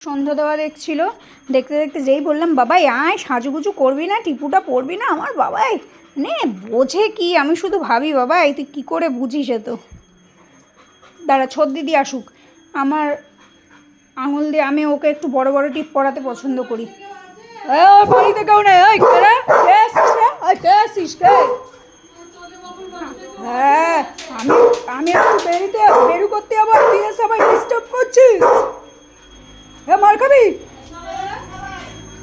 সন্ধ্যা দেওয়া দেখছিল, দেখতে দেখতে যেই বললাম বাবাই আয় সাজুগুজু করবি না, টিপুটা পরবি না, আমার বাবাই মানে বোঝে কি, আমি শুধু ভাবি বাবাই তুই কী করে বুঝিস তো। দাঁড়া ছোট দিদি আসুক, আমার আঙুল দিয়ে আমি ওকে একটু বড় বড় টিপ পরাতে পছন্দ করি। বাড়িতে কেউ নেই, হ্যাঁ আমি আমি একটু বেরু করতে আবার তুই এসে আবার ডিস্টার্ব করছিস। হ্যাঁ মার খাবি?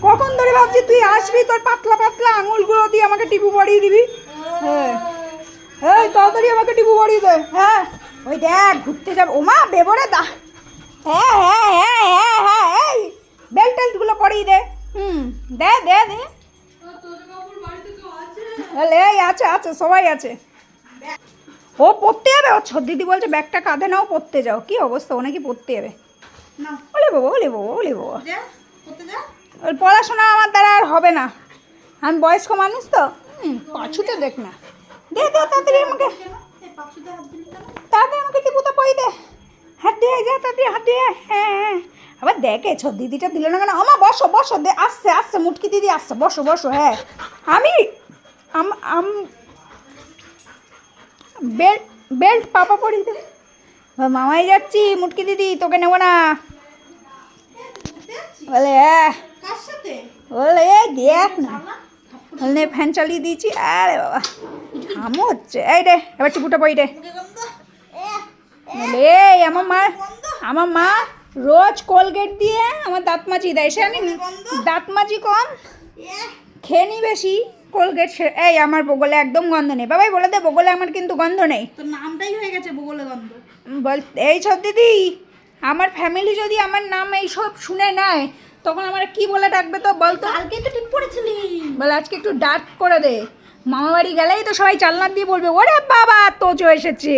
কখন ধরে ভাবছি তুই আসবি, তোর পাতলা পাতলা আঙুলগুলো দিয়ে আমাকে টিপু পরিয়ে দিবি। হ্যাঁ হ্যাঁ তাড়াতাড়ি আমাকে টিপু পরিয়ে দে। হ্যাঁ ওই দেখ ঘুরতে যাবো, ওমা বেবরে দা। হ্যাঁ হ্যাঁ হ্যাঁ হ্যাঁ হ্যাঁ এই বেল্ট টেল্টগুলো পরিয়ে দে। দে দে দে। এই আছে আছে সবাই আছে। ও পড়তে যাবে, ও ছোট দিদি বলছে ব্যাগটা কাঁধে নাও পড়তে যাও। কি অবস্থা, ও নাকি পড়তে যাবে। ওলে বাবা ওলে বাবা ওলে বাবা, ওর পড়াশোনা আমার দ্বারা আর হবে না, আমি বয়স্ক মানুষ তো। পাছুতে দেখ না, দে দে তাড়াতাড়ি আমাকে, তাড়াতাড়ি আমাকে টিপুতে পই দে। হাত দিয়ে যা তাড়াতাড়ি হাত দিয়ে। হ্যাঁ হ্যাঁ আবার দেখে ছোট দিদিটা দিল না কেন। আমার বসো বসো দে, আসছে আসছে মুটকি দিদি আসছে, বসো বসো। হ্যাঁ আমি বেল্ট বেল্ট পাপা পরিয়ে দেবে। মামাই যাচ্ছি মুটকি দিদি, তোকে নেবো না। বলে বলে এই দেখ না, বলে ফ্যান চালিয়ে দিয়েছি। আরে বাবা থামো হচ্ছে, এই রে এবার টিপুটা পই রে। এই আমার মা রোজ কোলগেট দিয়ে আমার দাঁত মাজি দেয়, সে আমি দাঁত মাজি কম, খেয়ে নি বেশি কোলগেট। এই আমার বগলে একদম গন্ধ নেই, বাবাই বলে দে বগলে আমার কিন্তু গন্ধ নেই। তোর নামটাই হয়ে গেছে বগলে গন্ধ। বল এই সব দিদি, আমার ফ্যামিলি যদি আমার নাম এইসব শুনে নেয় তখন আমার কি বলে ডাকবে তো বলতো। কালকে তো ঠিক পড়েছিলি, বলে আজকে একটু ডার্ক করে দে। মামা বাড়ি গেলেই তো সবাই চালনা দিয়ে বলবে ওরে বাবা তোজো এসেছে।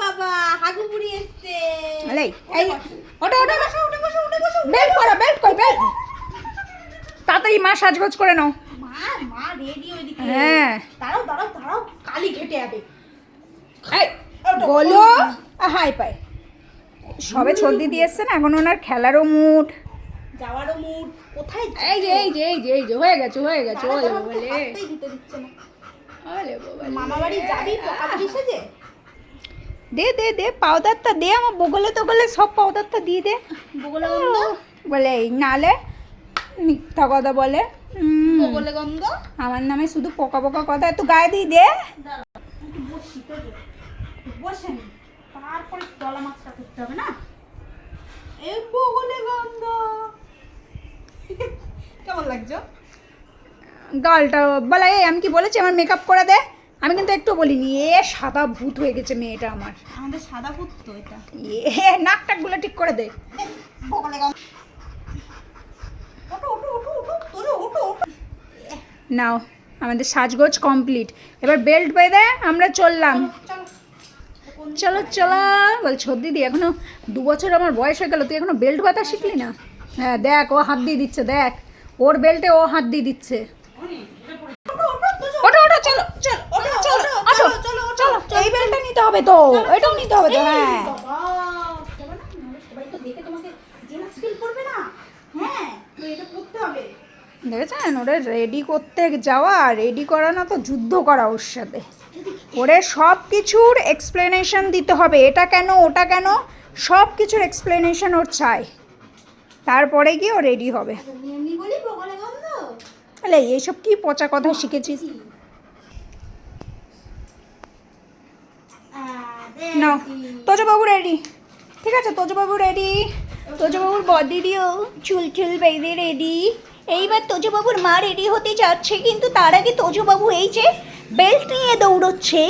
বাবা হাগু বুড়ি এসছে। এই ওটা ওটা বেল্ট করো, বেল্ট কই বেল্ট, তাড়াতাড়ি মা সাজগোজ করে নাও। মা রেডি ওইদিকে। হ্যাঁ দাঁড়াও দাঁড়াও দাঁড়াও, কালি ঘেটে যাবে। এই বলো হাই পাই, সবে ছর্দি দিয়ে এসছে না, এখন ওনার খেলারও মুড, যাওয়ারও মুড। কোথায় এই যে এই যে এই যে এই যে হয়ে গেছে হয়ে গেছে। ওলে বলে হাতটাই দিতে দিচ্ছে না। ওলে বাবা, মামা বাড়ি যাবি পোকা বুড়ি সেজে? দে দে দে পাউডারটা দে, আমার বগলে তোগলে সব পাউডারটা দিয়ে দে। বগলে গন্ধ বলে এই নালে মিথ্যা কথা বলে, বগলে গন্ধ আমার নামে শুধু পোকা পোকা কথা, একটু গায়ে দিয়ে দে। বসি তো বসেন, তারপরে তলা মাছটা করতে হবে না। এই বগলে গন্ধ কেমন লাগছে গালটা বলে এই আমি কি বলেছি আমার মেকআপ করে দে, আমি কিন্তু একটু বলিনি। এ সাদা ভূত হয়ে গেছে মেয়েটা আমার। আমাদের সাদা ভূত তো এটা। এ নাক টাকগুলো ঠিক করে দে। বগলে গন্ধ। ওঠো ওঠো ওঠো ওঠো তোরে ওঠো ওঠো। নাও আমাদের সাজগোজ কমপ্লিট, এবার বেল্ট বেঁধে আমরা চললাম। চলো চলো বল ছোট দিদি, এখনো 2 বছর আমার বয়স হয়ে গেল, তুই এখনো বেল্ট বাঁধা শিখলি না? হ্যাঁ দেখ ও হাত দিয়ে দিচ্ছে, দেখ ওর বেল্টে ও হাত দিয়ে দিচ্ছে। ওঠো ওঠো চলো চলো চলো চলো চলো চলো, এই বেল্টটা নিতে হবে তো, এটাও নিতে হবে তো। হ্যাঁ সবাই তো দেখে তোমাকে জেলাস ফিল করবে না। হ্যাঁ তো এটা করতে হবে। দেখেছেন ওরে রেডি করতে যাওয়া, রেডি করা না তো যুদ্ধ করা ওর সাথে। ওরে সব কিছুর এক্সপ্লেনেশন দিতে হবে, এটা কেন ওটা কেন, সব কিছুর এক্সপ্লেনেশন ওর চাই, তারপরে গিয়ে ও রেডি হবে। এমনি বলি বগলে গন্ধ। তাহলে এইসব কি পচা কথা শিখেছিস? না তোজবাবু রেডি, ঠিক আছে তোজবাবু রেডি, তোজবাবুর বদিদিও চুল চুল বেঁধে রেডি। এইবার তোজবাবুর মা রেডি হতে যাচ্ছে, কিন্তু তার আগে তোজবাবু এই যে বেল্ট নিয়ে দৌড়চ্ছে।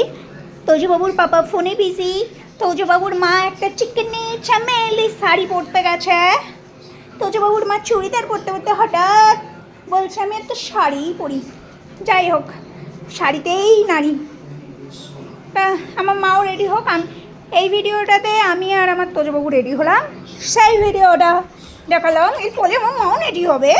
তোজবাবুর পাপা ফোনে বিজি, তোজবাবুর মা একটা চিকেনি চামেলি শাড়ি পরতে গেছে। তোজবাবুর মা চুড়িদার পরতে পরতে হঠাৎ বলছে আমি একটা শাড়িই পরি। যাই হোক শাড়িতেই নারী, তা আমার মাও রেডি হোক। এই ভিডিওটাতে আমি আর আমার তোজবাবু রেডি হলাম, সেই ভিডিওটা দেখালাম, এরপরে আমার মাও রেডি হবে।